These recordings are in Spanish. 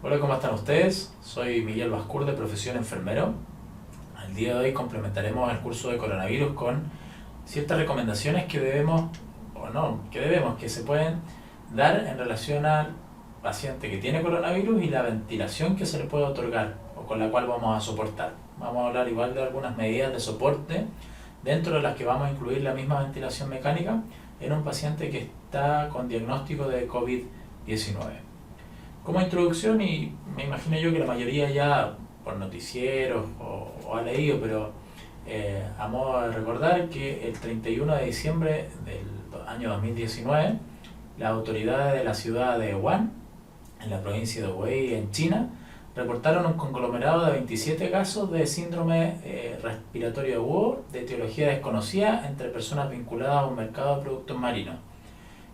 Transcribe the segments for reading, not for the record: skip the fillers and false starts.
Hola, ¿cómo están ustedes? Soy Miguel Bascur, de profesión enfermero. El día de hoy complementaremos el curso de coronavirus con ciertas recomendaciones que debemos, que se pueden dar en relación al paciente que tiene coronavirus y la ventilación que se le puede otorgar o con la cual vamos a soportar. Vamos a hablar igual de algunas medidas de soporte, dentro de las que vamos a incluir la misma ventilación mecánica en un paciente que está con diagnóstico de COVID-19. Como introducción, y me imagino yo que la mayoría ya por noticieros o ha leído, pero a modo de recordar que el 31 de diciembre del año 2019, las autoridades de la ciudad de Wuhan, en la provincia de Hubei, en China, reportaron un conglomerado de 27 casos de síndrome respiratorio agudo de etiología desconocida entre personas vinculadas a un mercado de productos marinos.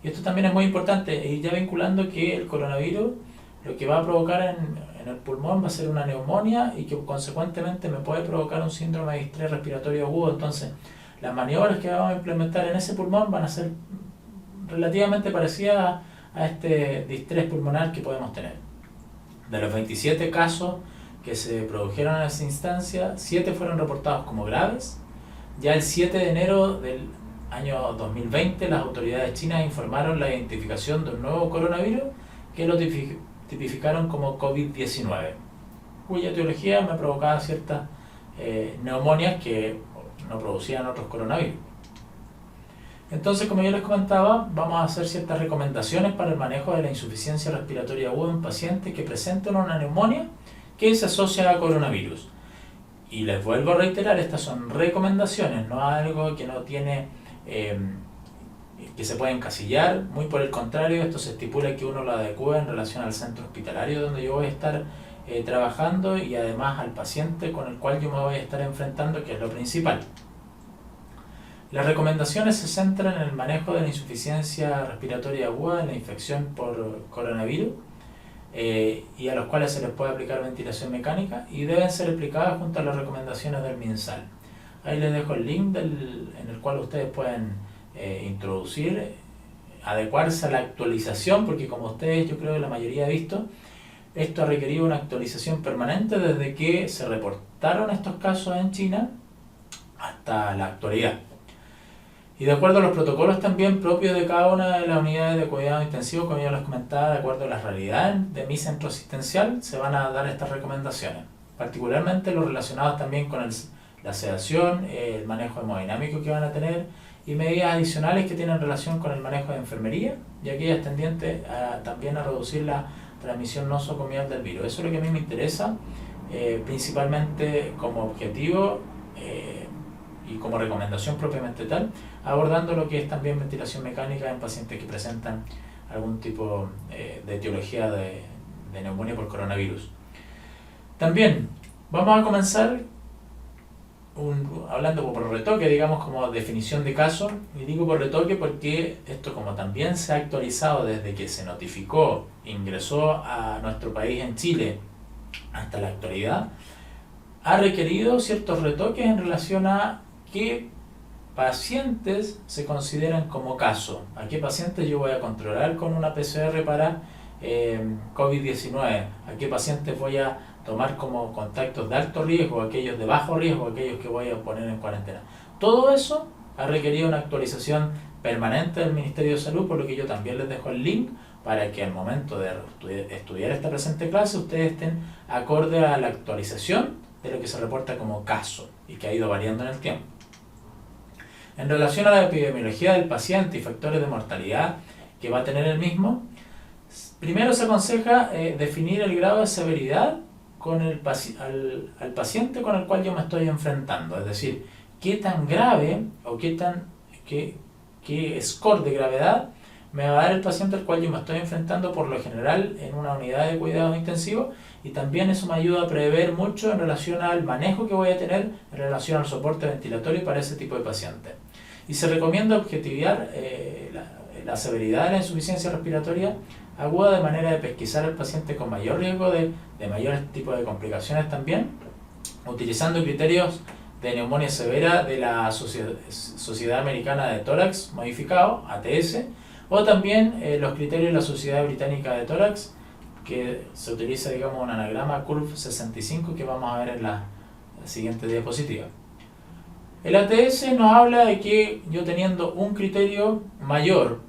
Y esto también es muy importante, y ya vinculando que el coronavirus lo que va a provocar en el pulmón va a ser una neumonía y que consecuentemente me puede provocar un síndrome de distrés respiratorio agudo. Entonces, las maniobras que vamos a implementar en ese pulmón van a ser relativamente parecidas a este distrés pulmonar que podemos tener. De los 27 casos que se produjeron en esa instancia, 7 fueron reportados como graves. Ya el 7 de enero del año 2020, las autoridades chinas informaron la identificación de un nuevo coronavirus que lo tipificaron como COVID-19, cuya etiología me provocaba ciertas neumonias que no producían otros coronavirus. Entonces, como yo les comentaba, vamos a hacer ciertas recomendaciones para el manejo de la insuficiencia respiratoria aguda en pacientes que presenten una neumonía que se asocia a coronavirus. Y les vuelvo a reiterar, estas son recomendaciones, no algo que no tiene que se puede encasillar. Muy por el contrario, esto se estipula que uno lo adecue en relación al centro hospitalario donde yo voy a estar trabajando, y además al paciente con el cual yo me voy a estar enfrentando, que es lo principal. Las recomendaciones se centran en el manejo de la insuficiencia respiratoria aguda en la infección por coronavirus, y a los cuales se les puede aplicar ventilación mecánica, y deben ser aplicadas junto a las recomendaciones del MinSal. Ahí les dejo el link en el cual ustedes pueden introducir, adecuarse a la actualización, porque como ustedes, yo creo que la mayoría ha visto, esto ha requerido una actualización permanente desde que se reportaron estos casos en China hasta la actualidad. Y de acuerdo a los protocolos también propios de cada una de las unidades de cuidado intensivo, como yo les comentaba, de acuerdo a las realidades de mi centro asistencial, se van a dar estas recomendaciones, particularmente los relacionados también con la sedación, el manejo hemodinámico que van a tener, y medidas adicionales que tienen relación con el manejo de enfermería y aquellas tendientes también a reducir la transmisión nosocomial del virus. Eso es lo que a mí me interesa, principalmente como objetivo y como recomendación propiamente tal, abordando lo que es también ventilación mecánica en pacientes que presentan algún tipo de etiología de neumonía por coronavirus. También vamos a comenzar hablando por retoque, digamos, como definición de caso. Y digo por retoque porque esto, como también se ha actualizado desde que se notificó, ingresó a nuestro país en Chile hasta la actualidad, ha requerido ciertos retoques en relación a qué pacientes se consideran como caso, a qué pacientes yo voy a controlar con una PCR para COVID-19, a qué pacientes voy a tomar como contactos de alto riesgo, aquellos de bajo riesgo, aquellos que voy a poner en cuarentena. Todo eso ha requerido una actualización permanente del Ministerio de Salud, por lo que yo también les dejo el link para que al momento de estudiar esta presente clase ustedes estén acorde a la actualización de lo que se reporta como caso y que ha ido variando en el tiempo. En relación a la epidemiología del paciente y factores de mortalidad que va a tener el mismo, primero se aconseja definir el grado de severidad con al paciente con el cual yo me estoy enfrentando, es decir, qué tan grave o qué score de gravedad me va a dar el paciente al cual yo me estoy enfrentando, por lo general en una unidad de cuidados intensivos, y también eso me ayuda a prever mucho en relación al manejo que voy a tener en relación al soporte ventilatorio para ese tipo de pacientes. Y se recomienda objetivar la severidad de la insuficiencia respiratoria aguda de manera de pesquisar al paciente con mayor riesgo de mayores tipos de complicaciones también, utilizando criterios de neumonía severa de la Sociedad Americana de Tórax Modificado, ATS, o también los criterios de la Sociedad Británica de Tórax, que se utiliza, digamos, un anagrama CURV65 que vamos a ver en la siguiente diapositiva. El ATS nos habla de que yo teniendo un criterio mayor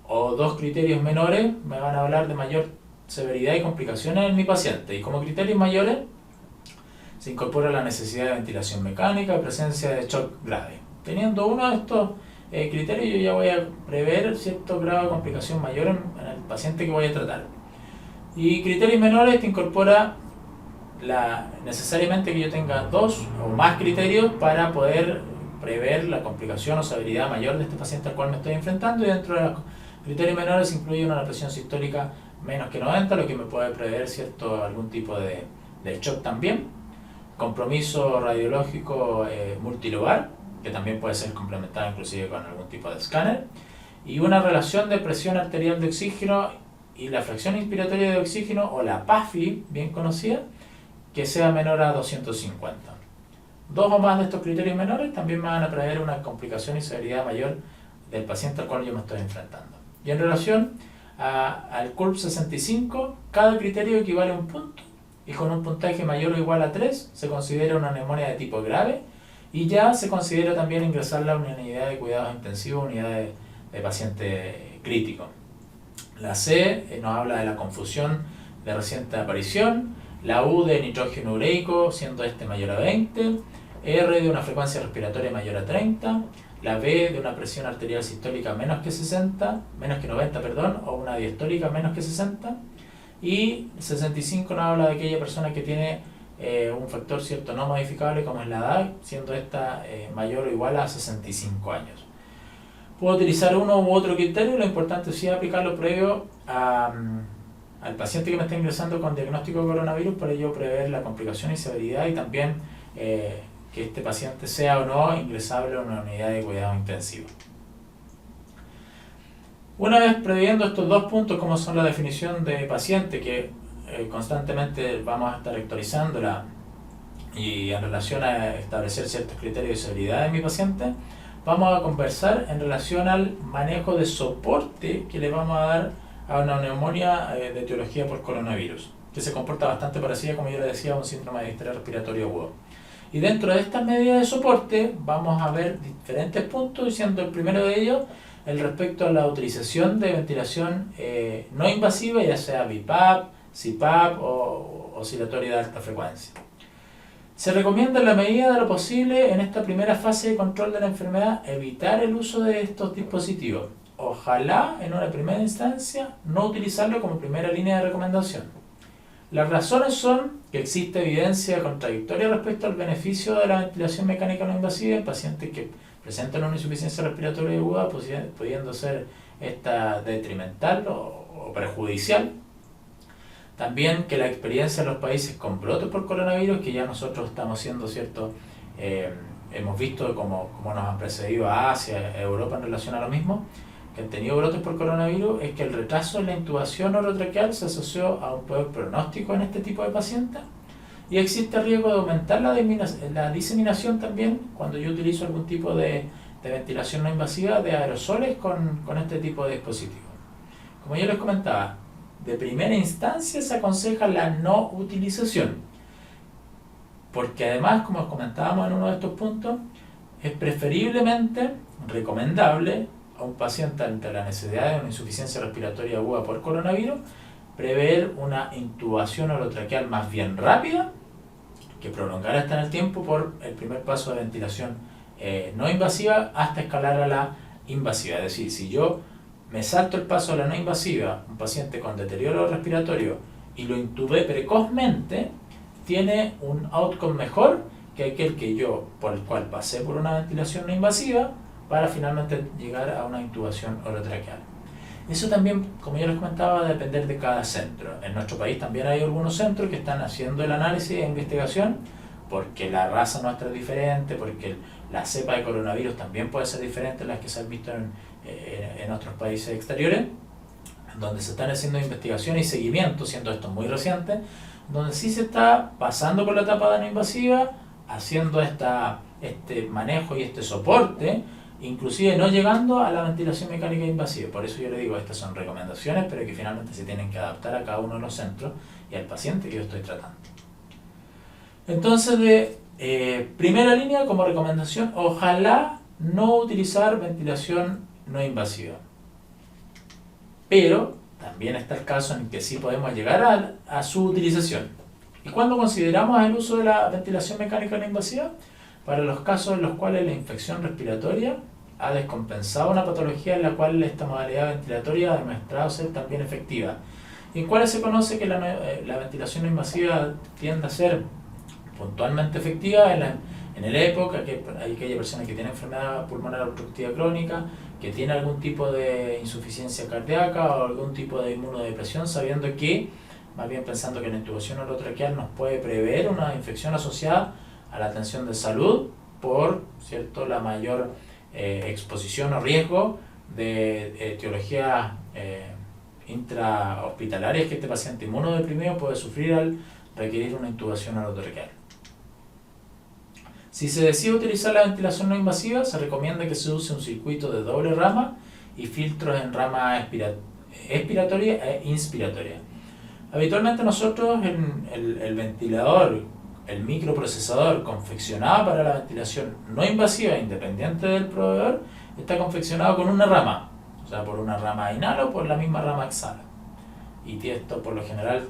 o dos criterios menores me van a hablar de mayor severidad y complicaciones en mi paciente, y como criterios mayores se incorpora la necesidad de ventilación mecánica, presencia de shock grave. Teniendo uno de estos criterios, yo ya voy a prever cierto grado de complicación mayor en el paciente que voy a tratar. Y criterios menores te incorpora necesariamente que yo tenga dos o más criterios para poder prever la complicación o severidad mayor de este paciente al cual me estoy enfrentando, y dentro de los criterios menores incluye una presión sistólica menos que 90, lo que me puede prever algún tipo de shock también, compromiso radiológico multilobar, que también puede ser complementado inclusive con algún tipo de escáner, y una relación de presión arterial de oxígeno y la fracción inspiratoria de oxígeno, o la PAFI, bien conocida, que sea menor a 250. Dos o más de estos criterios menores también me van a prever una complicación y severidad mayor del paciente al cual yo me estoy enfrentando. Y en relación al CURV65, cada criterio equivale a un punto, y con un puntaje mayor o igual a 3 se considera una neumonía de tipo grave, y ya se considera también ingresarla a una unidad de cuidados intensivos, unidad de paciente crítico. La C nos habla de la confusión de reciente aparición, la U de nitrógeno ureico, siendo este mayor a 20, R de una frecuencia respiratoria mayor a 30, la B de una presión arterial sistólica menos que 90, o una diastólica menos que 60, y 65 nos habla de aquella persona que tiene un factor cierto no modificable como es la edad, siendo esta mayor o igual a 65 años. Puedo utilizar uno u otro criterio, lo importante sí es aplicarlo previo al paciente que me está ingresando con diagnóstico de coronavirus, para yo prever la complicación y severidad, y también que este paciente sea o no ingresable a una unidad de cuidado intensivo. Una vez previendo estos dos puntos, como son la definición de paciente, que constantemente vamos a estar actualizándola, y en relación a establecer ciertos criterios de severidad en mi paciente, vamos a conversar en relación al manejo de soporte que le vamos a dar a una neumonía de etiología por coronavirus, que se comporta bastante parecida, como yo le decía, a un síndrome de distrés respiratorio agudo. Y dentro de estas medidas de soporte vamos a ver diferentes puntos, y siendo el primero de ellos el respecto a la utilización de ventilación no invasiva, ya sea BiPAP, CPAP o oscilatoria de alta frecuencia. Se recomienda en la medida de lo posible en esta primera fase de control de la enfermedad evitar el uso de estos dispositivos. Ojalá en una primera instancia no utilizarlo como primera línea de recomendación. Las razones son que existe evidencia contradictoria respecto al beneficio de la ventilación mecánica no invasiva en pacientes que presentan una insuficiencia respiratoria aguda, pudiendo ser esta detrimental o perjudicial. También que la experiencia en los países con brotes por coronavirus, que ya nosotros estamos siendo hemos visto cómo nos han precedido a Asia, a Europa en relación a lo mismo, que han tenido brotes por coronavirus, es que el retraso en la intubación orotraqueal se asoció a un peor pronóstico en este tipo de pacientes, y existe riesgo de aumentar la diseminación también cuando yo utilizo algún tipo de ventilación no invasiva de aerosoles con este tipo de dispositivos. Como yo les comentaba, de primera instancia se aconseja la no utilización, porque además, como comentábamos en uno de estos puntos, es preferiblemente recomendable a un paciente ante la necesidad de una insuficiencia respiratoria aguda por coronavirus prever una intubación orotraqueal más bien rápida, que prolongar hasta en el tiempo por el primer paso de ventilación no invasiva hasta escalar a la invasiva. Es decir, si yo me salto el paso a la no invasiva, un paciente con deterioro respiratorio, y lo intubé precozmente, tiene un outcome mejor que aquel por el cual pasé por una ventilación no invasiva para finalmente llegar a una intubación orotraqueal. Eso también, como ya les comentaba, va a depender de cada centro. En nuestro país también hay algunos centros que están haciendo el análisis e investigación, porque la raza nuestra es diferente, porque la cepa de coronavirus también puede ser diferente a las que se han visto en otros países exteriores, donde se están haciendo investigaciones y seguimiento, siendo esto muy reciente, donde sí se está pasando por la etapa de no invasiva, haciendo este manejo y este soporte, inclusive no llegando a la ventilación mecánica invasiva. Por eso yo le digo, estas son recomendaciones, pero que finalmente se tienen que adaptar a cada uno de los centros y al paciente que yo estoy tratando. Entonces, primera línea como recomendación, ojalá no utilizar ventilación no invasiva. Pero también está el caso en que sí podemos llegar a su utilización. ¿Y cuándo consideramos el uso de la ventilación mecánica no invasiva? Para los casos en los cuales la infección respiratoria ha descompensado una patología en la cual esta modalidad ventilatoria ha demostrado ser también efectiva. Y en cuales se conoce que la ventilación no invasiva tiende a ser puntualmente efectiva en la época que hay aquella persona que tiene enfermedad pulmonar obstructiva crónica, que tiene algún tipo de insuficiencia cardíaca o algún tipo de inmunodepresión, sabiendo que, más bien pensando que la intubación orotraqueal nos puede prever una infección asociada a la atención de salud por, ¿cierto?, la mayor exposición o riesgo de etiologías intrahospitalarias que este paciente inmunodeprimido puede sufrir al requerir una intubación orotraqueal. Si se decide utilizar la ventilación no invasiva, se recomienda que se use un circuito de doble rama y filtros en rama expiratoria e inspiratoria. Habitualmente nosotros en el ventilador, el microprocesador confeccionado para la ventilación no invasiva independiente del proveedor, está confeccionado con una rama, o sea, por una rama inhala o por la misma rama exhala. Y esto por lo general,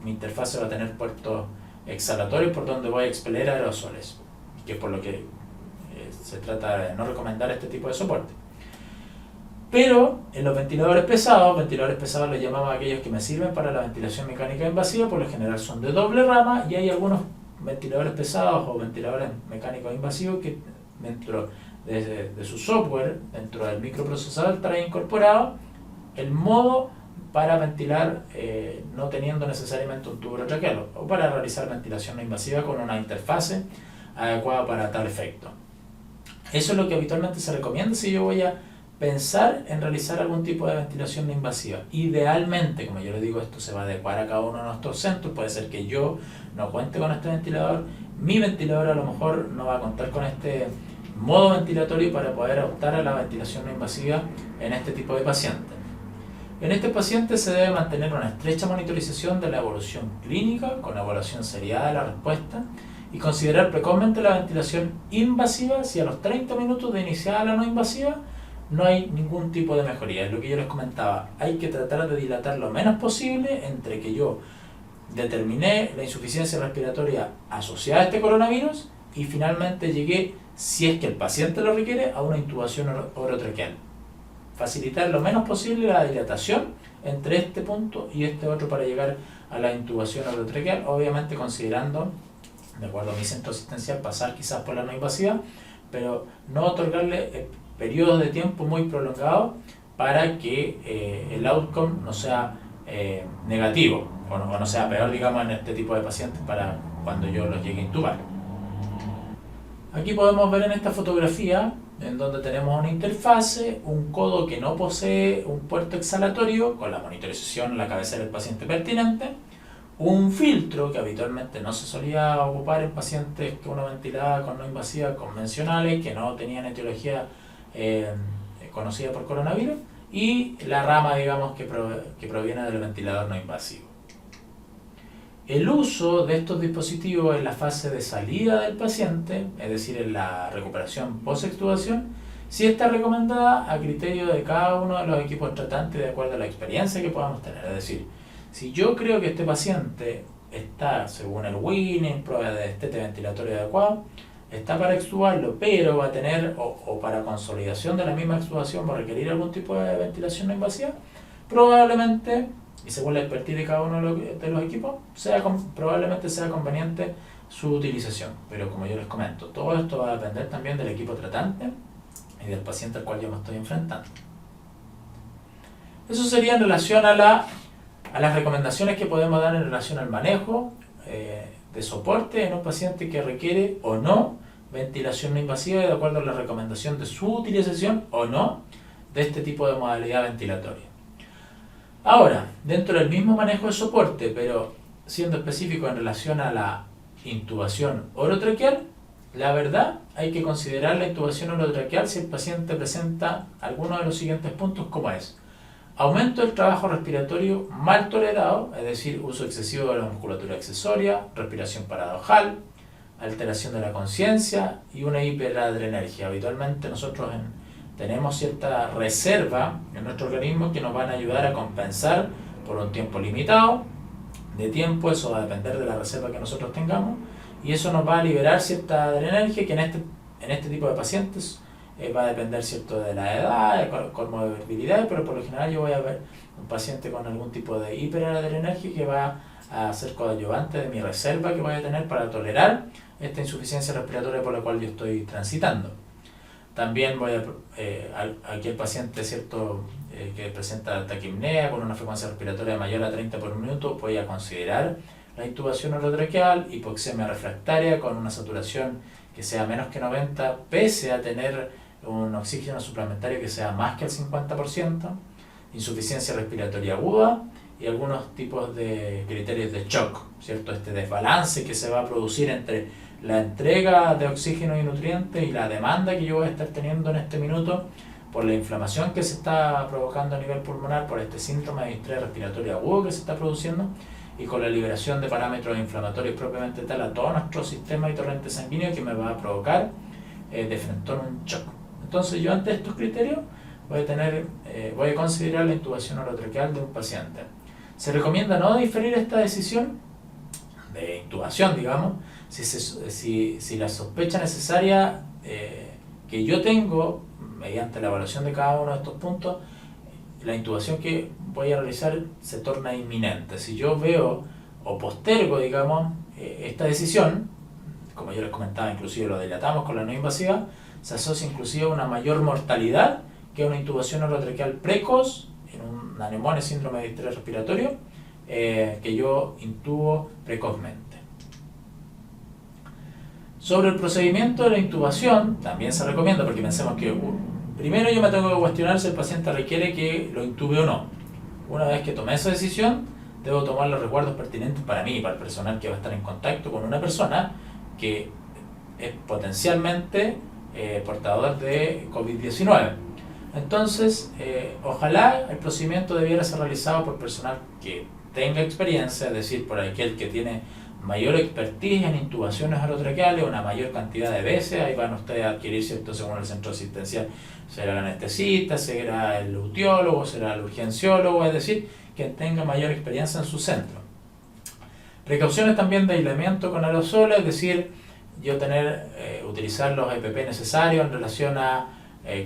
mi interfase va a tener puertos exhalatorios por donde voy a expeler aerosoles, que es por lo que se trata de no recomendar este tipo de soporte. Pero en los ventiladores pesados les llamamos a aquellos que me sirven para la ventilación mecánica invasiva, por lo general son de doble rama, y hay algunos ventiladores pesados o ventiladores mecánicos invasivos que dentro de su software, dentro del microprocesador, trae incorporado el modo para ventilar no teniendo necesariamente un tubo orotraqueal, o para realizar ventilación no invasiva con una interfase adecuada para tal efecto. Eso es lo que habitualmente se recomienda si yo voy a pensar en realizar algún tipo de ventilación no invasiva. Idealmente, como yo les digo, esto se va a adecuar a cada uno de nuestros centros. Puede ser que yo no cuente con este ventilador, mi ventilador a lo mejor no va a contar con este modo ventilatorio para poder optar a la ventilación no invasiva en este tipo de pacientes. En este paciente se debe mantener una estrecha monitorización de la evolución clínica con evaluación seriada de la respuesta y considerar precozmente la ventilación invasiva si a los 30 minutos de iniciada la no invasiva no hay ningún tipo de mejoría. Es lo que yo les comentaba, hay que tratar de dilatar lo menos posible entre que yo determiné la insuficiencia respiratoria asociada a este coronavirus y finalmente llegué, si es que el paciente lo requiere, a una intubación orotraqueal. Facilitar lo menos posible la dilatación entre este punto y este otro para llegar a la intubación orotraqueal, obviamente considerando, de acuerdo a mi centro asistencial, pasar quizás por la no invasiva, pero no otorgarle periodos de tiempo muy prolongados para que el outcome no sea negativo o no sea peor, digamos, en este tipo de pacientes para cuando yo los llegue a intubar. Aquí podemos ver en esta fotografía en donde tenemos una interfase, un codo que no posee un puerto exhalatorio con la monitorización en la cabecera del paciente pertinente, un filtro que habitualmente no se solía ocupar en pacientes que uno ventilaba con no invasivas convencionales que no tenían etiología conocida por coronavirus, y la rama, digamos, que proviene del ventilador no invasivo. El uso de estos dispositivos en la fase de salida del paciente, es decir, en la recuperación post-extubación, sí está recomendada a criterio de cada uno de los equipos tratantes de acuerdo a la experiencia que podamos tener. Es decir, si yo creo que este paciente está, según el Winning, prueba de destete ventilatorio adecuado, está para extubarlo, pero va a tener, o para consolidación de la misma extubación, va a requerir algún tipo de ventilación no invasiva, probablemente, y según la expertise de cada uno de los equipos, probablemente sea conveniente su utilización. Pero como yo les comento, todo esto va a depender también del equipo tratante y del paciente al cual yo me estoy enfrentando. Eso sería en relación a las recomendaciones que podemos dar en relación al manejo de soporte en un paciente que requiere o no ventilación no invasiva, de acuerdo a la recomendación de su utilización o no de este tipo de modalidad ventilatoria. Ahora, dentro del mismo manejo de soporte, pero siendo específico en relación a la intubación orotraqueal, La verdad, hay que considerar la intubación orotraqueal si el paciente presenta alguno de los siguientes puntos, como es: aumento del trabajo respiratorio mal tolerado, es decir, uso excesivo de la musculatura accesoria, respiración paradojal, alteración de la conciencia y una hiperadrenergia. Habitualmente nosotros tenemos cierta reserva en nuestro organismo que nos van a ayudar a compensar por un tiempo limitado de tiempo. Eso va a depender de la reserva que nosotros tengamos, y eso nos va a liberar cierta adrenergia que en este tipo de pacientes va a depender, ¿cierto?, de la edad, de comorbilidad, pero por lo general yo voy a ver un paciente con algún tipo de hiperadrenergia que va a ser coadyuvante de mi reserva que voy a tener para tolerar esta insuficiencia respiratoria por la cual yo estoy transitando. También voy aquí el paciente, ¿cierto?, que presenta taquipnea con una frecuencia respiratoria mayor a 30 por minuto, voy a considerar la intubación orotraqueal. Hipoxemia refractaria con una saturación que sea menos que 90, pese a tener un oxígeno suplementario que sea más que el 50%, insuficiencia respiratoria aguda y algunos tipos de criterios de shock, ¿cierto? Este desbalance que se va a producir entre la entrega de oxígeno y nutrientes y la demanda que yo voy a estar teniendo en este minuto por la inflamación que se está provocando a nivel pulmonar, por este síndrome de distrés respiratorio agudo que se está produciendo, y con la liberación de parámetros inflamatorios propiamente tal a todo nuestro sistema y torrente sanguíneo, que me va a provocar de frente un shock. Entonces yo, ante estos criterios, voy a considerar la intubación orotraqueal de un paciente. Se recomienda no diferir esta decisión de intubación, digamos, si la sospecha necesaria que yo tengo, mediante la evaluación de cada uno de estos puntos, la intubación que voy a realizar se torna inminente. Si yo veo o postergo, digamos, esta decisión, como yo les comentaba, inclusive lo dilatamos con la no invasiva, se asocia inclusive a una mayor mortalidad que una intubación orotraqueal precoz en una neumonía, síndrome de distrés respiratorio, que yo intubo precozmente. Sobre el procedimiento de la intubación, también se recomienda, porque pensemos que primero yo me tengo que cuestionar si el paciente requiere que lo intube o no. Una vez que tomé esa decisión, debo tomar los resguardos pertinentes para mí y para el personal que va a estar en contacto con una persona que es potencialmente portador de COVID-19. Entonces, ojalá el procedimiento debiera ser realizado por personal que tenga experiencia, es decir, por aquel que tiene mayor expertise en intubaciones orotraqueales, una mayor cantidad de veces. Ahí van ustedes a adquirir, ¿cierto?, según el centro asistencial, será el anestesista, será el luteólogo, será el urgenciólogo, es decir, quien tenga mayor experiencia en su centro. Precauciones también de aislamiento con aerosoles, es decir, yo utilizar los EPP necesarios en relación a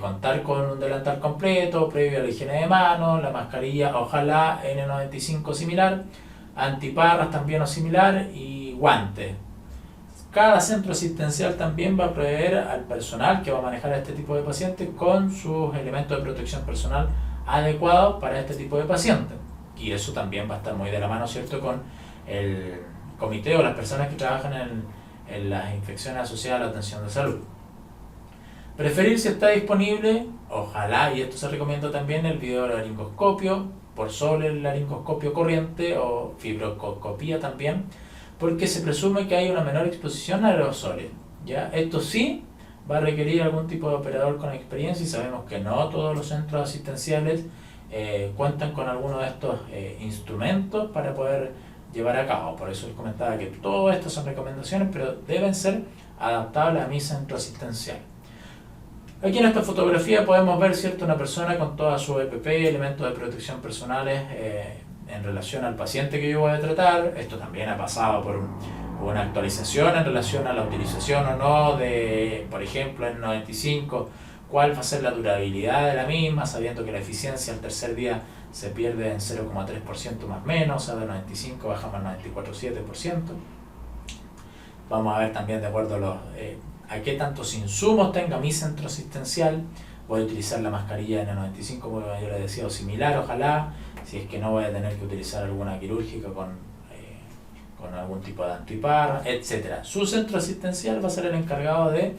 contar con un delantal completo, previo a la higiene de manos, la mascarilla, ojalá N95 similar, antiparras también o similar, y guantes. Cada centro asistencial también va a proveer al personal que va a manejar a este tipo de pacientes con sus elementos de protección personal adecuados para este tipo de pacientes. Y eso también va a estar muy de la mano, ¿cierto?, con el comité o las personas que trabajan en las infecciones asociadas a la atención de salud. Preferir, si está disponible, ojalá, y esto se recomienda también, el videolaringoscopio por sobre el laringoscopio corriente o fibroscopía también, porque se presume que hay una menor exposición a aerosoles. ¿Ya? Esto sí va a requerir algún tipo de operador con experiencia, y sabemos que no todos los centros asistenciales cuentan con alguno de estos instrumentos para poder llevar a cabo. Por eso les comentaba que todas estas son recomendaciones, pero deben ser adaptables a mi centro asistencial. Aquí en esta fotografía podemos ver, ¿cierto?, una persona con toda su EPP, elementos de protección personales en relación al paciente que yo voy a tratar. Esto también ha pasado por una actualización en relación a la utilización o no de, por ejemplo, en 95, cuál va a ser la durabilidad de la misma, sabiendo que la eficiencia al tercer día se pierde en 0,3% más o menos, o sea, de 95 bajamos al 94,7%. Vamos a ver también, de acuerdo a qué tantos insumos tenga mi centro asistencial. Voy a utilizar la mascarilla N95, como yo les decía, o similar, ojalá, si es que no voy a tener que utilizar alguna quirúrgica con algún tipo de antiparra, etc. Su centro asistencial va a ser el encargado de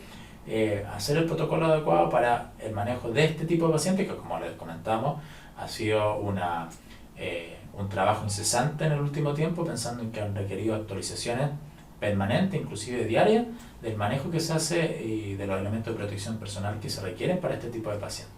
hacer el protocolo adecuado para el manejo de este tipo de pacientes, que, como les comentamos, ha sido un trabajo incesante en el último tiempo, pensando en que han requerido actualizaciones permanente, inclusive diaria, del manejo que se hace y de los elementos de protección personal que se requieren para este tipo de pacientes.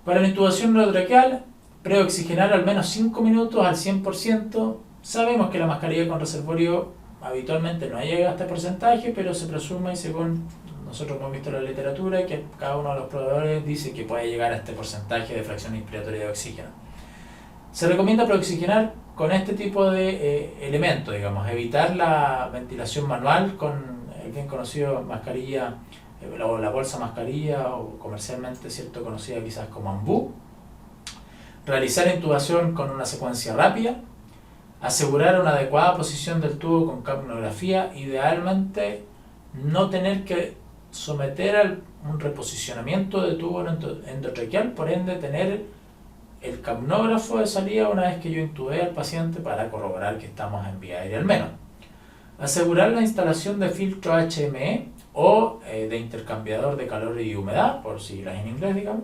Para la intubación neurotraqueal, preoxigenar al menos 5 minutos al 100%. Sabemos que la mascarilla con reservorio habitualmente no llega a este porcentaje, pero se presume, y según nosotros hemos visto en la literatura, que cada uno de los proveedores dice que puede llegar a este porcentaje de fracción inspiratoria de oxígeno. Se recomienda preoxigenar con este tipo de elementos, digamos, evitar la ventilación manual con el bien conocido mascarilla, o la bolsa mascarilla, o comercialmente cierto conocida quizás como ambú. Realizar intubación con una secuencia rápida. Asegurar una adecuada posición del tubo con capnografía, idealmente no tener que someter a un reposicionamiento de tubo endotraqueal, por ende tener el capnógrafo de salida una vez que yo intubé al paciente para corroborar que estamos en vía aérea al menos. Asegurar la instalación de filtro HME o de intercambiador de calor y humedad, por siglas en inglés, digamos,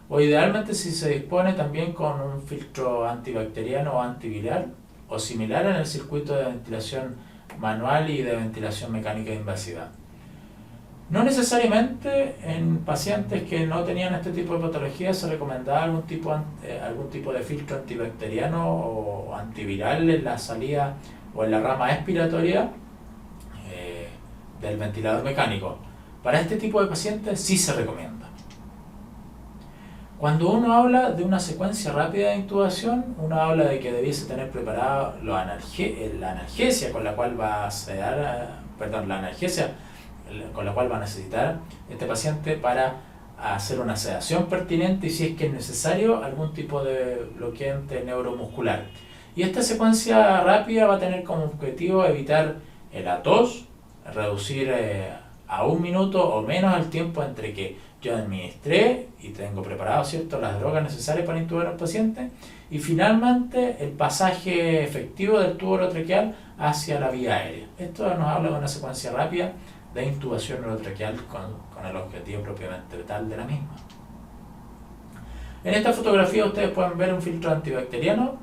o idealmente si se dispone también con un filtro antibacteriano o antiviral o similar en el circuito de ventilación manual y de ventilación mecánica invasiva. No necesariamente en pacientes que no tenían este tipo de patología se recomendaba algún tipo de filtro antibacteriano o antiviral en la salida o en la rama expiratoria del ventilador mecánico. Para este tipo de pacientes sí se recomienda. Cuando uno habla de una secuencia rápida de intubación, uno habla de que debiese tener preparada la analgesia con la cual va a la analgesia con la cual va a necesitar este paciente para hacer una sedación pertinente y, si es que es necesario, algún tipo de bloqueante neuromuscular. Y esta secuencia rápida va a tener como objetivo evitar la tos, reducir a 1 minuto o menos el tiempo entre que yo administré y tengo preparado, ¿cierto?, las drogas necesarias para intubar al paciente, y finalmente el pasaje efectivo del tubo orotraqueal hacia la vía aérea. Esto nos habla de una secuencia rápida de intubación orotraqueal con el objetivo propiamente tal de la misma. En esta fotografía ustedes pueden ver un filtro antibacteriano.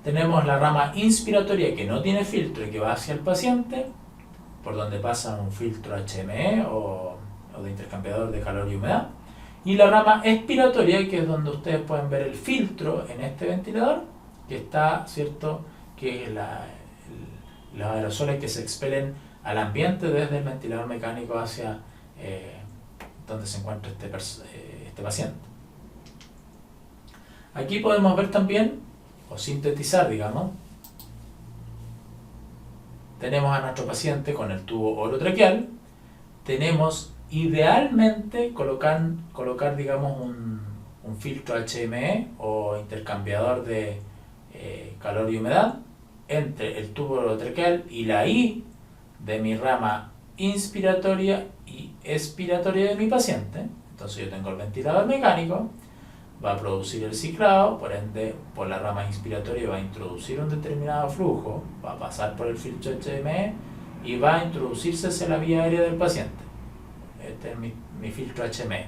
Tenemos la rama inspiratoria que no tiene filtro y que va hacia el paciente, por donde pasa un filtro HME o de intercambiador de calor y humedad, y la rama expiratoria, que es donde ustedes pueden ver el filtro en este ventilador, que está, ¿cierto?, que es los aerosoles que se expelen al ambiente desde el ventilador mecánico hacia donde se encuentra este paciente. Aquí podemos ver también, o sintetizar, digamos, tenemos a nuestro paciente con el tubo orotraqueal. Tenemos idealmente colocar digamos un filtro HME o intercambiador de calor y humedad entre el tubo orotraqueal y la I de mi rama inspiratoria y expiratoria de mi paciente. Entonces yo tengo el ventilador mecánico, va a producir el ciclado, por ende por la rama inspiratoria va a introducir un determinado flujo, va a pasar por el filtro HME y va a introducirse hacia la vía aérea del paciente. Este es mi filtro HME,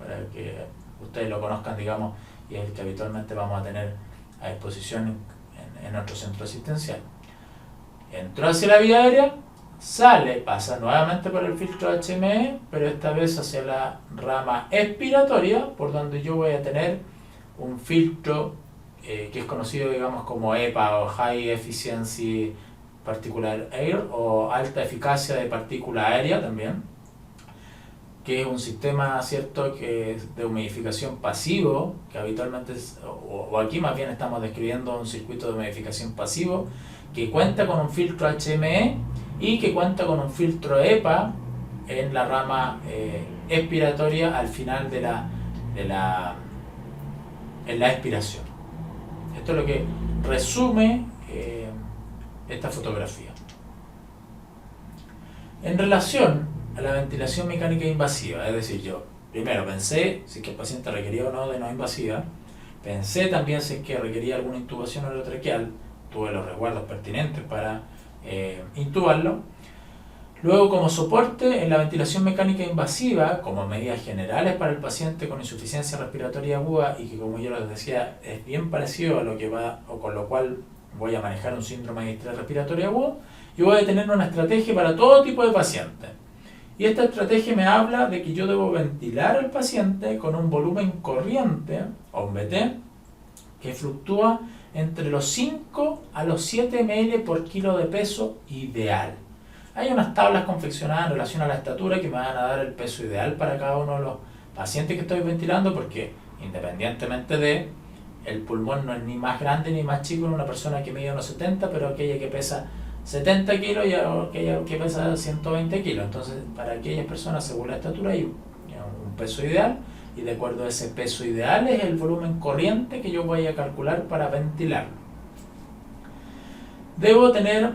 para que ustedes lo conozcan, digamos, y es el que habitualmente vamos a tener a disposición en nuestro centro asistencial. Entró hacia la vía aérea, sale, pasa nuevamente por el filtro HME, pero esta vez hacia la rama expiratoria, por donde yo voy a tener un filtro que es conocido, digamos, como EPA o High Efficiency Particular Air, o alta eficacia de partícula aérea también, que es un sistema, ¿cierto?, que es de humidificación pasivo, que habitualmente o aquí más bien estamos describiendo un circuito de humidificación pasivo que cuenta con un filtro HME y que cuenta con un filtro EPA en la rama expiratoria al final en la expiración. Esto es lo que resume esta fotografía. En relación a la ventilación mecánica invasiva, es decir, yo primero pensé si es que el paciente requería o no de no invasiva, pensé también si es que requería alguna intubación orotraqueal, tuve los resguardos pertinentes para intubarlo. Luego, como soporte en la ventilación mecánica invasiva, como medidas generales para el paciente con insuficiencia respiratoria aguda, y que, como yo les decía, es bien parecido a lo que va, o con lo cual voy a manejar un síndrome de distrés respiratorio agudo y voy a tener una estrategia para todo tipo de pacientes. Y esta estrategia me habla de que yo debo ventilar al paciente con un volumen corriente, o un BT, que fluctúa entre los 5 a los 7 ml por kilo de peso ideal. Hay unas tablas confeccionadas en relación a la estatura que me van a dar el peso ideal para cada uno de los pacientes que estoy ventilando, porque independientemente de, el pulmón no es ni más grande ni más chico en una persona que mide unos 70, pero aquella que pesa 70 kilos y aquella que pesa 120 kilos. Entonces, para aquellas personas, según la estatura, hay un peso ideal, y de acuerdo a ese peso ideal es el volumen corriente que yo voy a calcular para ventilarlo. Debo tener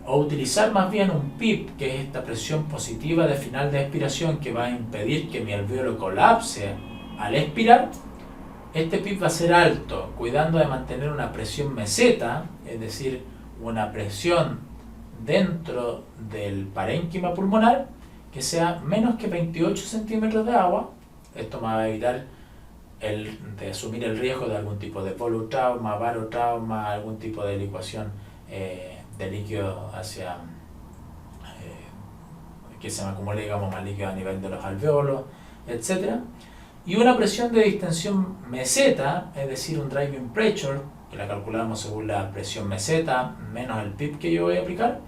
o utilizar más bien un PIP, que es esta presión positiva de final de expiración que va a impedir que mi alvéolo colapse al expirar. Este PIP va a ser alto, cuidando de mantener una presión meseta, es decir, una presión dentro del parénquima pulmonar que sea menos que 28 centímetros de agua. Esto me va a evitar de asumir el riesgo de algún tipo de polutrauma, barotrauma, algún tipo de licuación de líquido hacia que se me acumule, digamos, más líquido a nivel de los alvéolos, etc. Y una presión de distensión meseta, es decir, un driving pressure, que la calculamos según la presión meseta menos el PIP que yo voy a aplicar,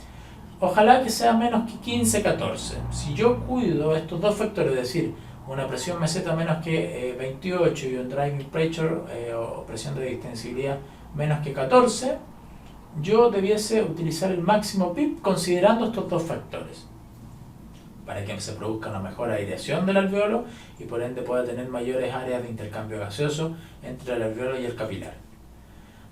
ojalá que sea menos que 15-14. Si yo cuido estos dos factores, es decir, una presión meseta menos que 28 y un driving pressure o presión de distensibilidad menos que 14, yo debiese utilizar el máximo PIP considerando estos dos factores, para que se produzca una mejor aireación del alvéolo y por ende pueda tener mayores áreas de intercambio gaseoso entre el alvéolo y el capilar.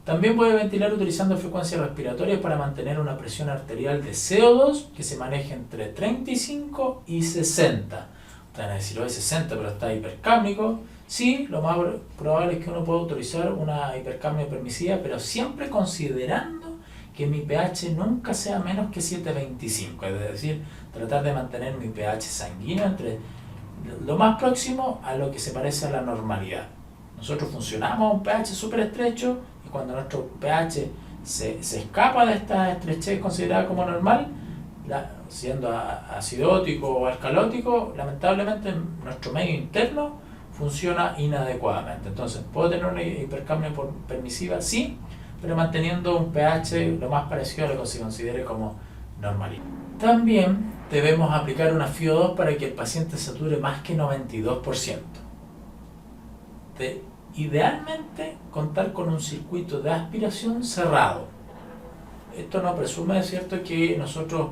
También puede ventilar utilizando frecuencias respiratorias para mantener una presión arterial de CO2 que se maneje entre 35 y 60. Ustedes van a decir, hoy 60, pero está hipercápnico. Sí, lo más probable es que uno pueda utilizar una hipercapnia permisiva, pero siempre considerando que mi pH nunca sea menos que 7,25. Es decir, tratar de mantener mi pH sanguíneo entre lo más próximo a lo que se parece a la normalidad. Nosotros funcionamos a un pH súper estrecho, y cuando nuestro pH se escapa de esta estrechez considerada como normal, siendo acidótico o alcalótico, lamentablemente nuestro medio interno funciona inadecuadamente. Entonces, ¿puedo tener una hipercapnia permisiva? Sí, pero manteniendo un pH lo más parecido a lo que se considere como normalidad. También debemos aplicar una FiO2 para que el paciente sature más que 92%. Idealmente, contar con un circuito de aspiración cerrado. Esto no presume, es cierto, que nosotros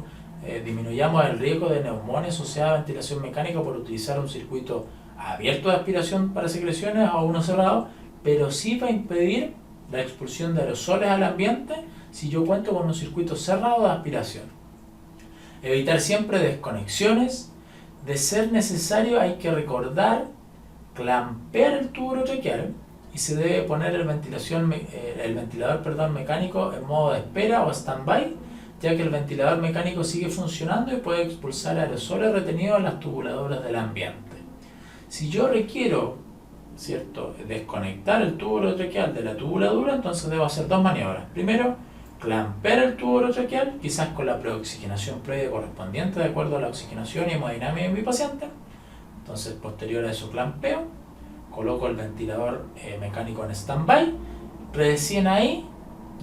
disminuyamos el riesgo de neumonía asociada a ventilación mecánica por utilizar un circuito abierto de aspiración para secreciones o uno cerrado, pero sí va a impedir la expulsión de aerosoles al ambiente si yo cuento con un circuito cerrado de aspiración. Evitar siempre desconexiones. De ser necesario, hay que recordar clampear el tubo urotraqueal y se debe poner el ventilador mecánico en modo de espera o stand-by, ya que el ventilador mecánico sigue funcionando y puede expulsar aerosoles retenidos en las tubuladuras del ambiente. Si yo requiero, ¿cierto?, desconectar el tubo urotraqueal de la tubuladura, entonces debo hacer dos maniobras. Primero, clampear el tubo urotraqueal, quizás con la preoxigenación previa correspondiente de acuerdo a la oxigenación y hemodinámica de mi paciente. Entonces, posterior a eso, clampeo, coloco el ventilador mecánico en stand-by, recién ahí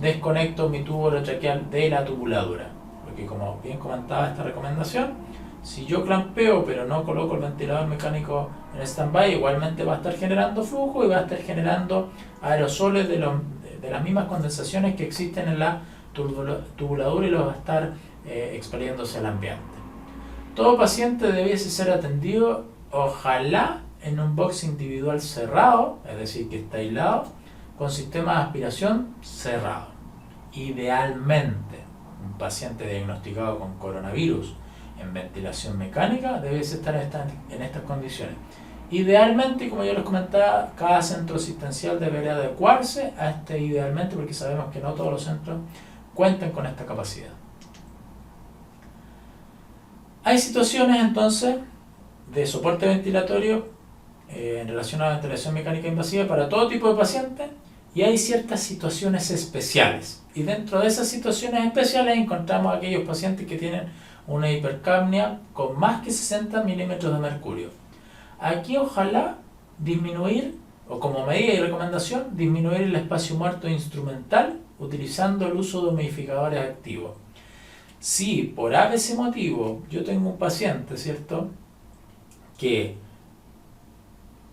desconecto mi tubo urotraqueal de la tubuladura, porque como bien comentaba esta recomendación, si yo clampeo pero no coloco el ventilador mecánico en stand-by, igualmente va a estar generando flujo y va a estar generando aerosoles de las mismas condensaciones que existen en la tubuladura y los va a estar expeliéndose al ambiente. Todo paciente debiese ser atendido, ojalá, en un box individual cerrado, es decir, que está aislado, con sistema de aspiración cerrado. Idealmente, un paciente diagnosticado con coronavirus en ventilación mecánica debe estar en estas condiciones. Idealmente, como yo les comentaba, cada centro asistencial debería adecuarse a este idealmente, porque sabemos que no todos los centros cuentan con esta capacidad. Hay situaciones entonces de soporte ventilatorio en relación a la ventilación mecánica invasiva para todo tipo de pacientes, y hay ciertas situaciones especiales. Y dentro de esas situaciones especiales encontramos aquellos pacientes que tienen una hipercapnia con más que 60 milímetros de mercurio. Aquí ojalá disminuir, o como medida y recomendación, disminuir el espacio muerto instrumental utilizando el uso de humidificadores activos. Si por ese motivo yo tengo un paciente, ¿cierto?, que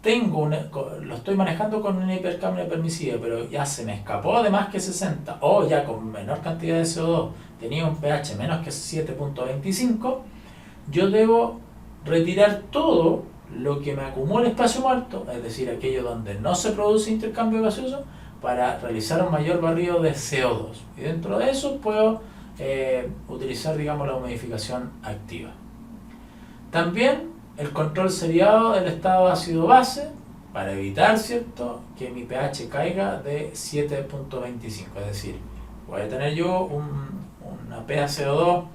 lo estoy manejando con una hipercapnia permisiva, pero ya se me escapó de más que 60, o ya con menor cantidad de CO2 tenía un pH menos que 7.25, yo debo retirar todo lo que me acumula espacio muerto, es decir, aquello donde no se produce intercambio gaseoso, para realizar un mayor barrido de CO2. Y dentro de eso puedo utilizar, digamos, la humidificación activa. También el control seriado del estado de ácido base para evitar, ¿cierto?, que mi pH caiga de 7.25, es decir, voy a tener yo una PaCO2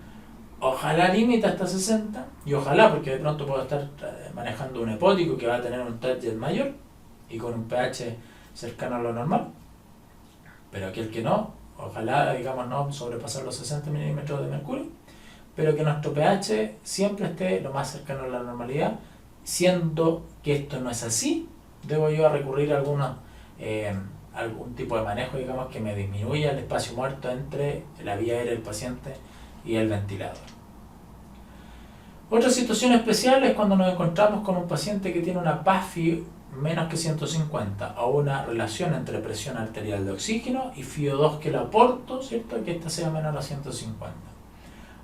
ojalá límite hasta 60, y ojalá, porque de pronto puedo estar manejando un hepótico que va a tener un target mayor y con un pH cercano a lo normal, pero aquel que no, ojalá, digamos, no sobrepasar los 60 milímetros de mercurio, pero que nuestro pH siempre esté lo más cercano a la normalidad. Siendo que esto no es así, debo yo recurrir a algún tipo de manejo, digamos, que me disminuya el espacio muerto entre la vía aérea del paciente y el ventilador. Otra situación especial es cuando nos encontramos con un paciente que tiene una PAFI menos que 150 o una relación entre presión arterial de oxígeno y FiO2 que le aporto, ¿cierto?, que esta sea menor a 150.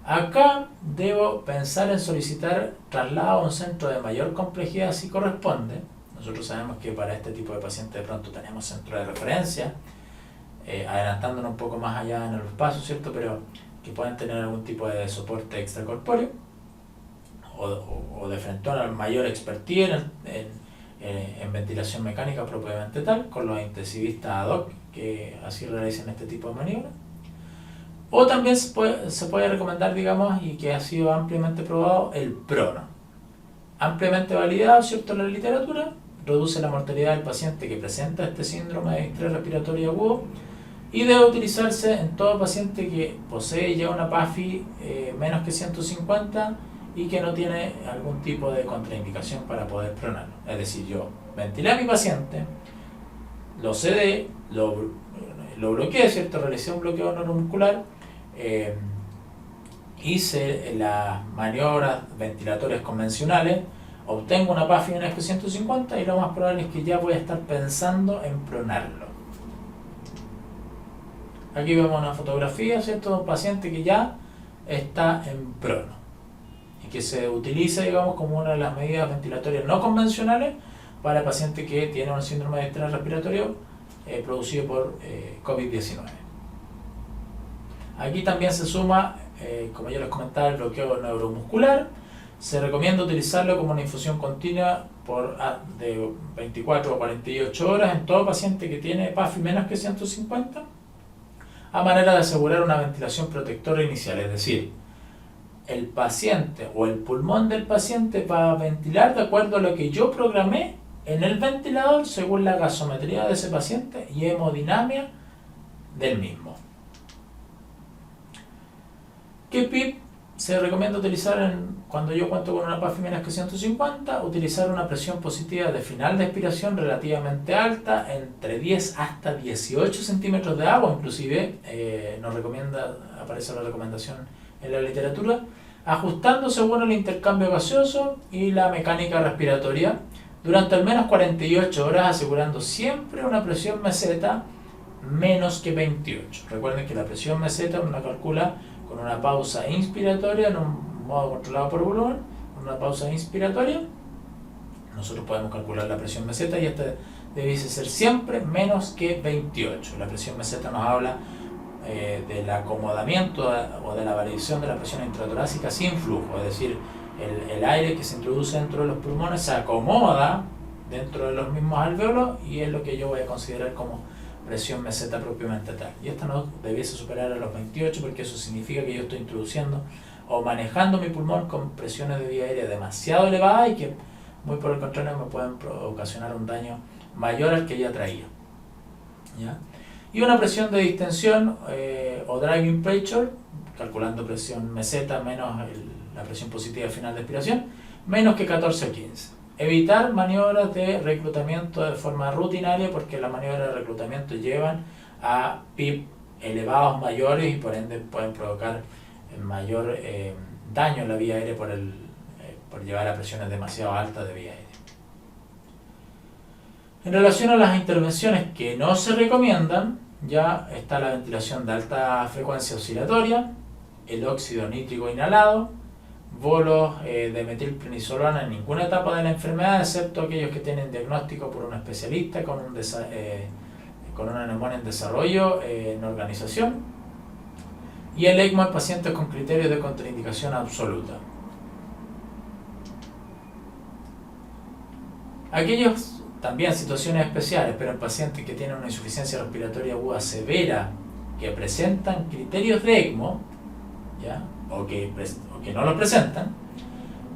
Acá debo pensar en solicitar traslado a un centro de mayor complejidad si corresponde. Nosotros sabemos que para este tipo de pacientes de pronto tenemos centro de referencia, adelantándonos un poco más allá en los pasos, ¿cierto?, pero que pueden tener algún tipo de soporte extracorpóreo o de frente a mayor expertise en ventilación mecánica propiamente tal, con los intensivistas ad hoc que así realizan este tipo de maniobras. O también se puede recomendar, digamos, y que ha sido ampliamente probado, el prono. Ampliamente validado, ¿cierto?, en la literatura, reduce la mortalidad del paciente que presenta este síndrome de distrés respiratorio agudo y debe utilizarse en todo paciente que posee ya una PAFI menos que 150 y que no tiene algún tipo de contraindicación para poder pronarlo. Es decir, yo ventilé a mi paciente, lo sedé, lo bloqueé, ¿cierto?, realicé un bloqueo neuromuscular, hice las maniobras ventilatorias convencionales, obtengo una PAFI menos que 150 y lo más probable es que ya voy a estar pensando en pronarlo. Aquí vemos una fotografía, ¿cierto?, de un paciente que ya está en prono y que se utiliza, digamos, como una de las medidas ventilatorias no convencionales para el paciente que tiene un síndrome de estrés respiratorio producido por COVID-19. Aquí también se suma, como ya les comentaba, el bloqueo neuromuscular. Se recomienda utilizarlo como una infusión continua de 24 a 48 horas en todo paciente que tiene PAFI menos que 150, a manera de asegurar una ventilación protectora inicial, es decir, el paciente o el pulmón del paciente va a ventilar de acuerdo a lo que yo programé en el ventilador según la gasometría de ese paciente y hemodinamia del mismo. ¿Qué PIP se recomienda utilizar cuando yo cuento con una PAFI menos que 150? Utilizar una presión positiva de final de expiración relativamente alta, entre 10 hasta 18 centímetros de agua, inclusive aparece la recomendación en la literatura, ajustando según el intercambio gaseoso y la mecánica respiratoria durante al menos 48 horas, asegurando siempre una presión meseta menos que 28. Recuerden que la presión meseta uno la calcula con una pausa inspiratoria en un modo controlado por volumen, una pausa inspiratoria. Nosotros podemos calcular la presión meseta y esta debiese ser siempre menos que 28. La presión meseta nos habla del acomodamiento o de la variación de la presión intratorácica sin flujo, es decir, el aire que se introduce dentro de los pulmones se acomoda dentro de los mismos alvéolos y es lo que yo voy a considerar como presión meseta propiamente tal. Y esta no debiese superar a los 28 porque eso significa que yo estoy introduciendo o manejando mi pulmón con presiones de vía aérea demasiado elevadas y que muy por el contrario me pueden ocasionar un daño mayor al que ya traía. ¿ya? Y una presión de distensión o driving pressure, calculando presión meseta menos la presión positiva final de expiración, menos que 14 o 15. Evitar maniobras de reclutamiento de forma rutinaria, porque las maniobras de reclutamiento llevan a PIB elevados mayores y por ende pueden provocar mayor daño en la vía aérea por llevar a presiones demasiado altas de vía aérea. En relación a las intervenciones que no se recomiendan, ya está la ventilación de alta frecuencia oscilatoria, el óxido nítrico inhalado, bolos de metilprednisolona en ninguna etapa de la enfermedad, excepto aquellos que tienen diagnóstico por un especialista con una neumonía en desarrollo en organización, y el ECMO en pacientes con criterios de contraindicación absoluta. Aquellos también situaciones especiales, pero en pacientes que tienen una insuficiencia respiratoria aguda severa, que presentan criterios de ECMO, ¿ya? O que no lo presentan,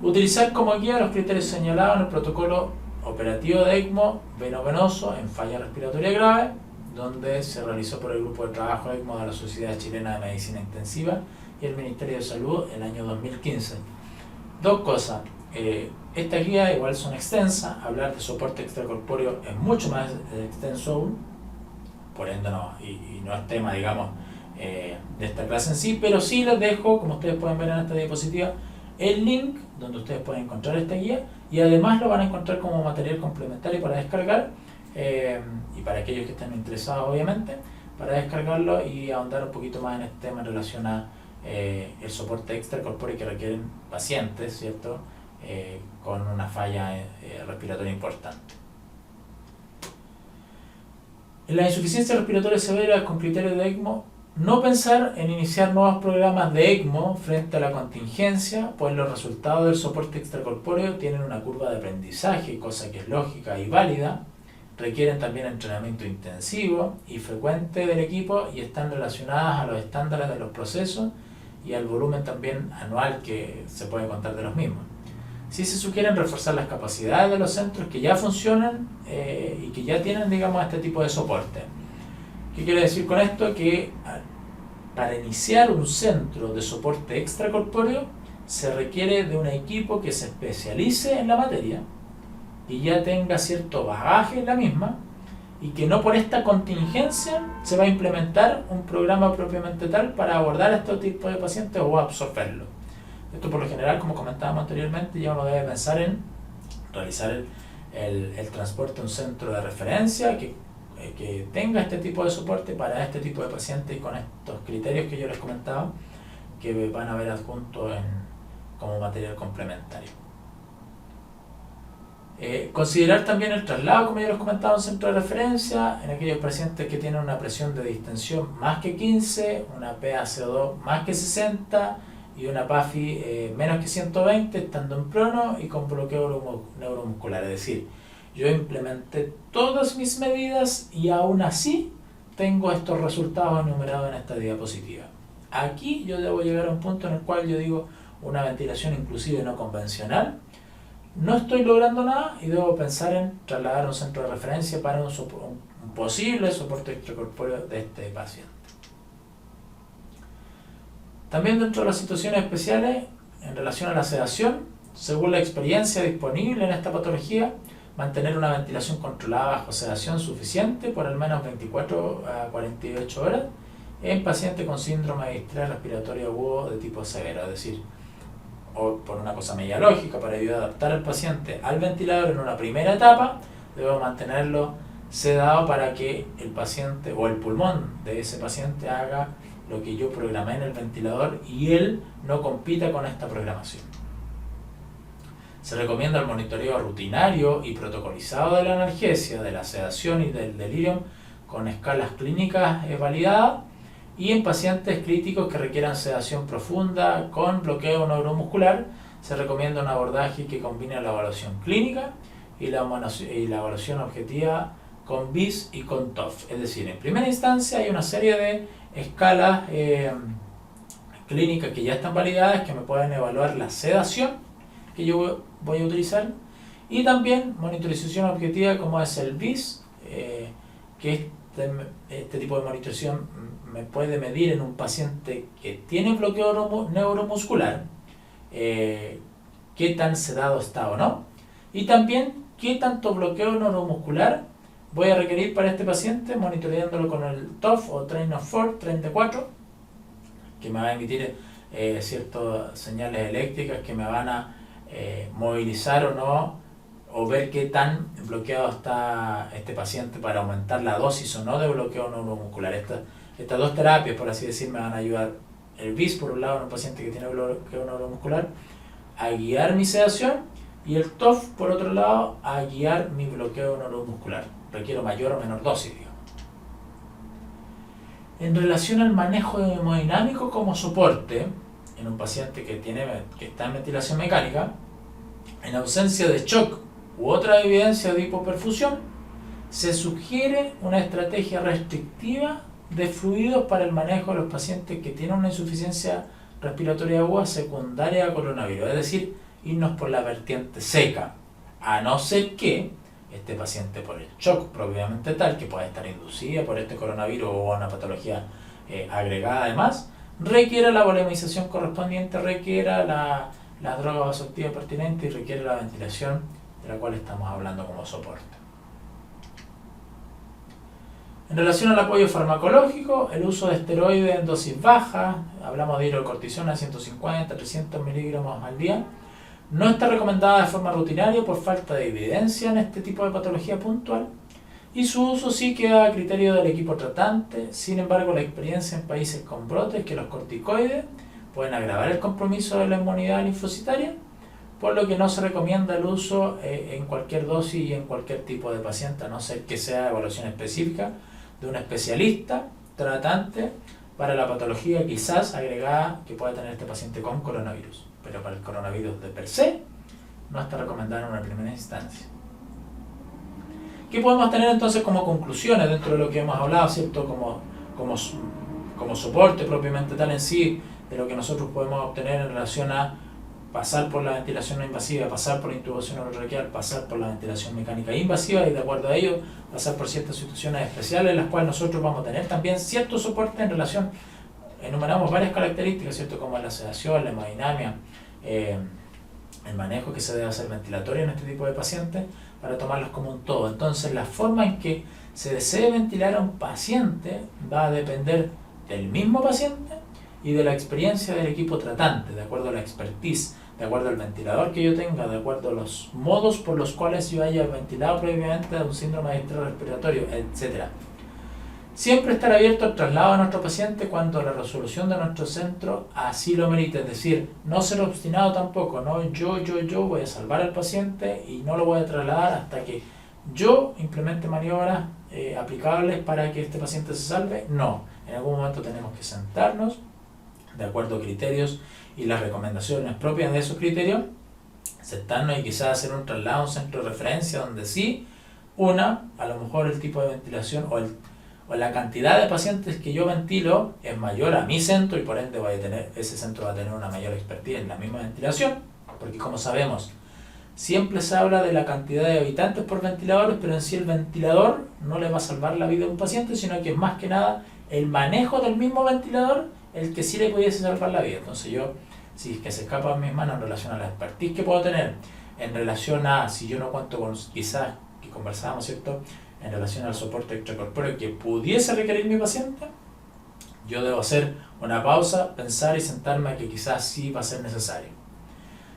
utilizar como guía los criterios señalados en el protocolo operativo de ECMO veno-venoso en falla respiratoria grave, donde se realizó por el grupo de trabajo ECMO de la Sociedad Chilena de Medicina Intensiva y el Ministerio de Salud en el año 2015. Dos cosas. Estas guías igual son extensas, hablar de soporte extracorpóreo es mucho más extenso aún, por ende no, y no es tema, digamos, de esta clase en sí, pero sí les dejo, como ustedes pueden ver en esta diapositiva, el link donde ustedes pueden encontrar esta guía, y además lo van a encontrar como material complementario para descargar, y para aquellos que estén interesados obviamente, para descargarlo y ahondar un poquito más en este tema en relación a el soporte extracorpóreo que requieren pacientes, ¿cierto? Con una falla respiratoria importante. En la insuficiencia respiratoria severa con criterios de ECMO, no pensar en iniciar nuevos programas de ECMO frente a la contingencia, pues los resultados del soporte extracorpóreo tienen una curva de aprendizaje, cosa que es lógica y válida, requieren también entrenamiento intensivo y frecuente del equipo y están relacionadas a los estándares de los procesos y al volumen también anual que se puede contar de los mismos. Sí se sugieren reforzar las capacidades de los centros que ya funcionan y que ya tienen, digamos, este tipo de soporte. ¿Qué quiere decir con esto? Que para iniciar un centro de soporte extracorpóreo se requiere de un equipo que se especialice en la materia y ya tenga cierto bagaje en la misma, y que no por esta contingencia se va a implementar un programa propiamente tal para abordar este tipo de pacientes o absorberlo. Esto por lo general, como comentábamos anteriormente, ya uno debe pensar en realizar el transporte a un centro de referencia que tenga este tipo de soporte para este tipo de pacientes y con estos criterios que yo les comentaba, que van a ver adjuntos como material complementario. Considerar también el traslado, como ya les comentaba, a un centro de referencia en aquellos pacientes que tienen una presión de distensión más que 15, una PaCO2 más que 60 y una PAFI menos que 120, estando en prono y con bloqueo neuromuscular. Es decir, yo implementé todas mis medidas y aún así tengo estos resultados enumerados en esta diapositiva. Aquí yo debo llegar a un punto en el cual yo digo una ventilación inclusive no convencional. No estoy logrando nada y debo pensar en trasladar a un centro de referencia para un posible soporte extracorpóreo de este paciente. También dentro de las situaciones especiales, en relación a la sedación, según la experiencia disponible en esta patología, mantener una ventilación controlada bajo sedación suficiente por al menos 24 a 48 horas en pacientes con síndrome de distrés respiratorio agudo de tipo severo, es decir, o por una cosa media lógica, para ayudar a adaptar al paciente al ventilador en una primera etapa, debemos mantenerlo sedado para que el paciente o el pulmón de ese paciente haga lo que yo programé en el ventilador y él no compita con esta programación. Se recomienda el monitoreo rutinario y protocolizado de la analgesia, de la sedación y del delirium con escalas clínicas validadas, y en pacientes críticos que requieran sedación profunda con bloqueo neuromuscular se recomienda un abordaje que combine la evaluación clínica y la evaluación objetiva con BIS y con TOF. Es decir, en primera instancia hay una serie de escalas clínicas que ya están validadas que me pueden evaluar la sedación que yo voy a utilizar, y también monitorización objetiva como es el BIS, que este tipo de monitorización me puede medir en un paciente que tiene bloqueo neuromuscular, qué tan sedado está o no, y también qué tanto bloqueo neuromuscular voy a requerir para este paciente, monitoreándolo con el TOF o Train of 4, Train de 4, que me va a emitir ciertas señales eléctricas que me van a movilizar o no, o ver qué tan bloqueado está este paciente para aumentar la dosis o no de bloqueo neuromuscular. Estas dos terapias, por así decir, me van a ayudar, el BIS por un lado en un paciente que tiene bloqueo neuromuscular, a guiar mi sedación, y el TOF por otro lado a guiar mi bloqueo neuromuscular. Requiero mayor o menor dosis, digamos. En relación al manejo hemodinámico como soporte en un paciente que está en ventilación mecánica, en ausencia de shock u otra evidencia de hipoperfusión, se sugiere una estrategia restrictiva de fluidos para el manejo de los pacientes que tienen una insuficiencia respiratoria aguda secundaria a coronavirus, es decir, irnos por la vertiente seca, a no ser que este paciente, por el shock propiamente tal, que puede estar inducida por este coronavirus o una patología agregada además, requiera la volemización correspondiente, requiera las drogas vasoactivas pertinentes y requiere la ventilación de la cual estamos hablando como soporte. En relación al apoyo farmacológico, el uso de esteroides en dosis baja, hablamos de hidrocortisona 150, 300 miligramos al día, no está recomendada de forma rutinaria por falta de evidencia en este tipo de patología puntual, y su uso sí queda a criterio del equipo tratante. Sin embargo, la experiencia en países con brotes es que los corticoides pueden agravar el compromiso de la inmunidad linfocitaria, por lo que no se recomienda el uso en cualquier dosis y en cualquier tipo de paciente, a no ser que sea evaluación específica de un especialista tratante para la patología quizás agregada que pueda tener este paciente con coronavirus. Pero para el coronavirus de per se no está recomendado en una primera instancia. ¿Qué podemos tener entonces como conclusiones dentro de lo que hemos hablado, ¿cierto? Como soporte propiamente tal en sí, de lo que nosotros podemos obtener en relación a pasar por la ventilación no invasiva, pasar por la intubación orotraqueal, pasar por la ventilación mecánica invasiva, y de acuerdo a ello pasar por ciertas situaciones especiales en las cuales nosotros vamos a tener también cierto soporte en relación, enumeramos varias características, ¿cierto? Como la sedación, la hemodinamia, el manejo que se debe hacer ventilatorio en este tipo de pacientes, para tomarlos como un todo. Entonces, la forma en que se desee ventilar a un paciente va a depender del mismo paciente y de la experiencia del equipo tratante, de acuerdo a la expertise, de acuerdo al ventilador que yo tenga, de acuerdo a los modos por los cuales yo haya ventilado previamente a un síndrome de estrés respiratorio, etc. Siempre estar abierto al traslado de nuestro paciente cuando la resolución de nuestro centro así lo merite, es decir, no ser obstinado tampoco, no yo voy a salvar al paciente y no lo voy a trasladar hasta que yo implemente maniobras aplicables para que este paciente se salve. No, en algún momento tenemos que sentarnos de acuerdo a criterios y las recomendaciones propias de esos criterios, sentarnos y quizás hacer un traslado a un centro de referencia donde sí, a lo mejor el tipo de ventilación o la cantidad de pacientes que yo ventilo es mayor a mi centro y por ende ese centro va a tener una mayor expertise en la misma ventilación, porque como sabemos, siempre se habla de la cantidad de habitantes por ventiladores, pero en sí el ventilador no le va a salvar la vida a un paciente, sino que es más que nada el manejo del mismo ventilador el que sí le pudiese salvar la vida. Entonces yo, si es que se escapa de mis manos en relación a la expertise que puedo tener, en relación a si yo no cuento con, quizás, que conversábamos, ¿cierto?, en relación al soporte extracorpóreo que pudiese requerir mi paciente, yo debo hacer una pausa, pensar y sentarme a que quizás sí va a ser necesario.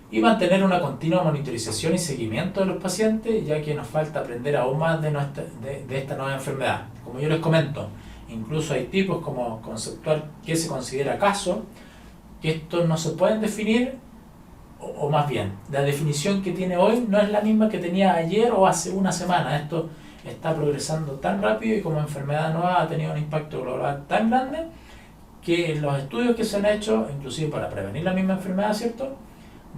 Y mantener una continua monitorización y seguimiento de los pacientes, ya que nos falta aprender aún más de esta nueva enfermedad. Como yo les comento, incluso hay tipos como conceptual que se considera caso, que estos no se pueden definir, o más bien, la definición que tiene hoy no es la misma que tenía ayer o hace una semana. Esto está progresando tan rápido y como enfermedad nueva ha tenido un impacto global tan grande que los estudios que se han hecho, inclusive para prevenir la misma enfermedad, ¿cierto?,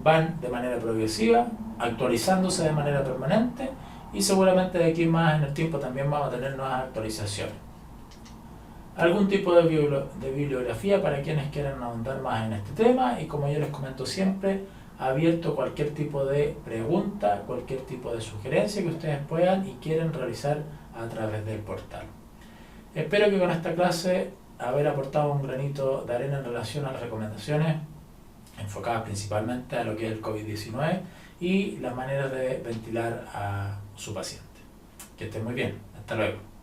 van de manera progresiva, actualizándose de manera permanente, y seguramente de aquí más en el tiempo también vamos a tener nuevas actualizaciones. Algún tipo de bibliografía para quienes quieran ahondar más en este tema, y como yo les comento siempre, abierto a cualquier tipo de pregunta, cualquier tipo de sugerencia que ustedes puedan y quieren realizar a través del portal. Espero que con esta clase haber aportado un granito de arena en relación a las recomendaciones enfocadas principalmente a lo que es el COVID-19 y las maneras de ventilar a su paciente. Que estén muy bien. Hasta luego.